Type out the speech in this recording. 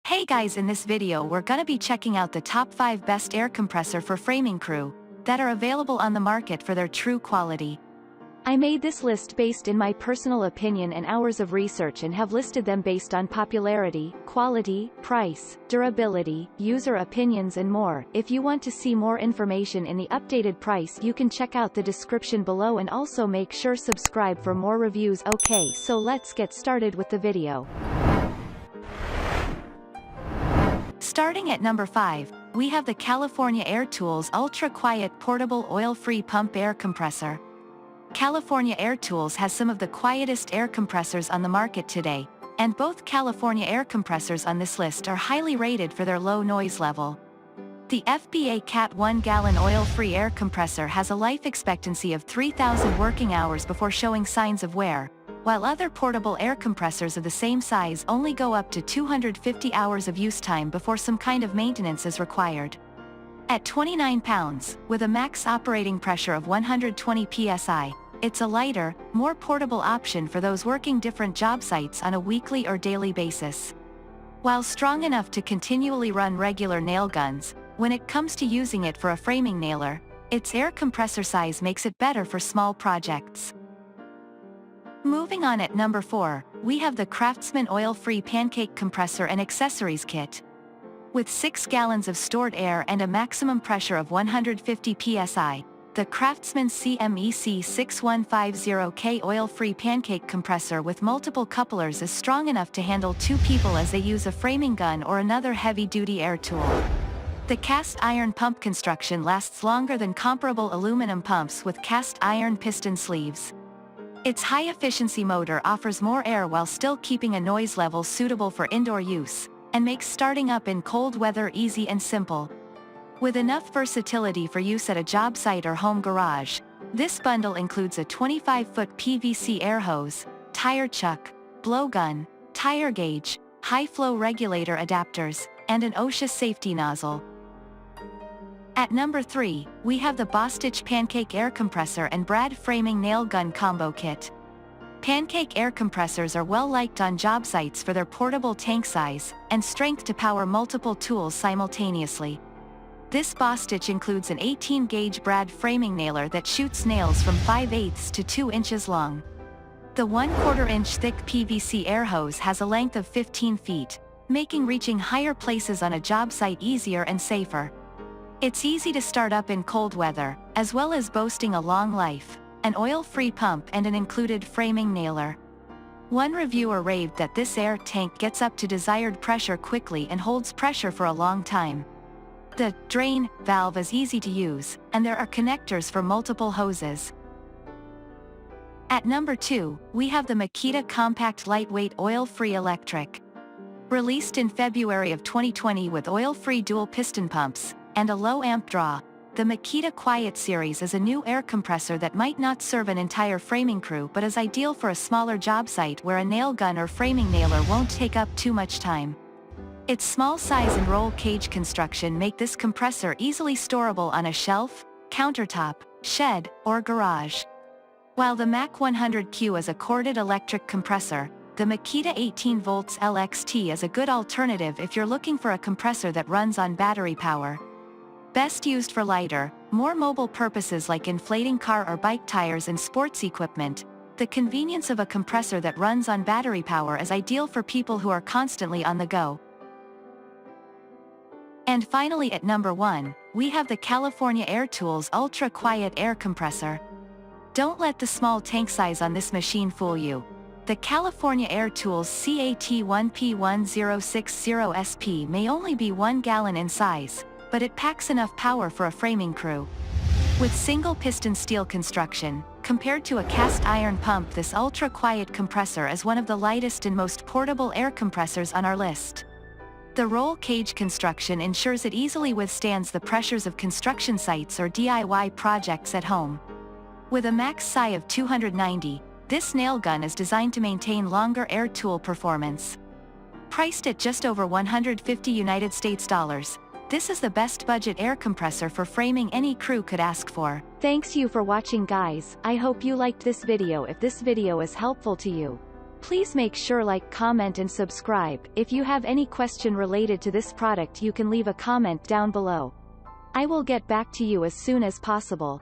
Hey guys, in this video we're gonna be checking out the top 5 best air compressor for framing crew that are available on the market for their true quality. I made this list based in my personal opinion and hours of research and have listed them based on popularity, quality, price, durability, user opinions and more. If you want to see more information in the updated price, you can check out the description below and also make sure subscribe for more reviews. Okay, so let's get started with the video. Starting at number 5, we have the California Air Tools Ultra Quiet Portable Oil-Free Pump Air Compressor. California Air Tools has some of the quietest air compressors on the market today, and both California air compressors on this list are highly rated for their low noise level. The FBA Cat 1-gallon oil-free air compressor has a life expectancy of 3,000 working hours before showing signs of wear, while other portable air compressors of the same size only go up to 250 hours of use time before some kind of maintenance is required. At 29 pounds, with a max operating pressure of 120 psi, it's a lighter, more portable option for those working different job sites on a weekly or daily basis. While strong enough to continually run regular nail guns, when it comes to using it for a framing nailer, its air compressor size makes it better for small projects. Moving on, at number 4, we have the Craftsman Oil-Free Pancake Compressor and Accessories Kit. With 6 gallons of stored air and a maximum pressure of 150 psi, the Craftsman CMEC 6150K oil-free pancake compressor with multiple couplers is strong enough to handle 2 people as they use a framing gun or another heavy-duty air tool. The cast iron pump construction lasts longer than comparable aluminum pumps with cast iron piston sleeves. Its high-efficiency motor offers more air while still keeping a noise level suitable for indoor use, and makes starting up in cold weather easy and simple. With enough versatility for use at a job site or home garage, this bundle includes a 25-foot PVC air hose, tire chuck, blowgun, tire gauge, high-flow regulator adapters, and an OSHA safety nozzle. At number 3, we have the Bostitch Pancake Air Compressor and Brad Framing Nail Gun Combo Kit. Pancake air compressors are well liked on job sites for their portable tank size and strength to power multiple tools simultaneously. This Bostitch includes an 18-gauge Brad framing nailer that shoots nails from 5/8 to 2 inches long. The 1/4 inch thick PVC air hose has a length of 15 feet, making reaching higher places on a job site easier and safer. It's easy to start up in cold weather, as well as boasting a long life, an oil-free pump and an included framing nailer. One reviewer raved that this air tank gets up to desired pressure quickly and holds pressure for a long time. The drain valve is easy to use, and there are connectors for multiple hoses. At number 2, we have the Makita Compact Lightweight Oil-Free Electric. Released in February of 2020 with oil-free dual piston pumps and a low amp draw, the Makita Quiet series is a new air compressor that might not serve an entire framing crew but is ideal for a smaller job site where a nail gun or framing nailer won't take up too much time. Its small size and roll cage construction make this compressor easily storable on a shelf, countertop, shed, or garage. While the Mac 100Q is a corded electric compressor, the Makita 18 volts LXT is a good alternative if you're looking for a compressor that runs on battery power. Best used for lighter, more mobile purposes like inflating car or bike tires and sports equipment, the convenience of a compressor that runs on battery power is ideal for people who are constantly on the go. And finally, at number 1, we have the California Air Tools Ultra Quiet Air Compressor. Don't let the small tank size on this machine fool you. The California Air Tools CAT1P1060SP may only be 1 gallon in size, but it packs enough power for a framing crew. With single piston steel construction, compared to a cast iron pump, this ultra-quiet compressor is one of the lightest and most portable air compressors on our list. The roll cage construction ensures it easily withstands the pressures of construction sites or DIY projects at home. With a max psi of 290, this nail gun is designed to maintain longer air tool performance. Priced at just over $150 US, this is the best budget air compressor for framing any crew could ask for. Thanks you for watching, guys. I hope you liked this video. If this video is helpful to you, Please make sure like, comment and subscribe. If you have any question related to this product, you can leave a comment down below. I will get back to you as soon as possible.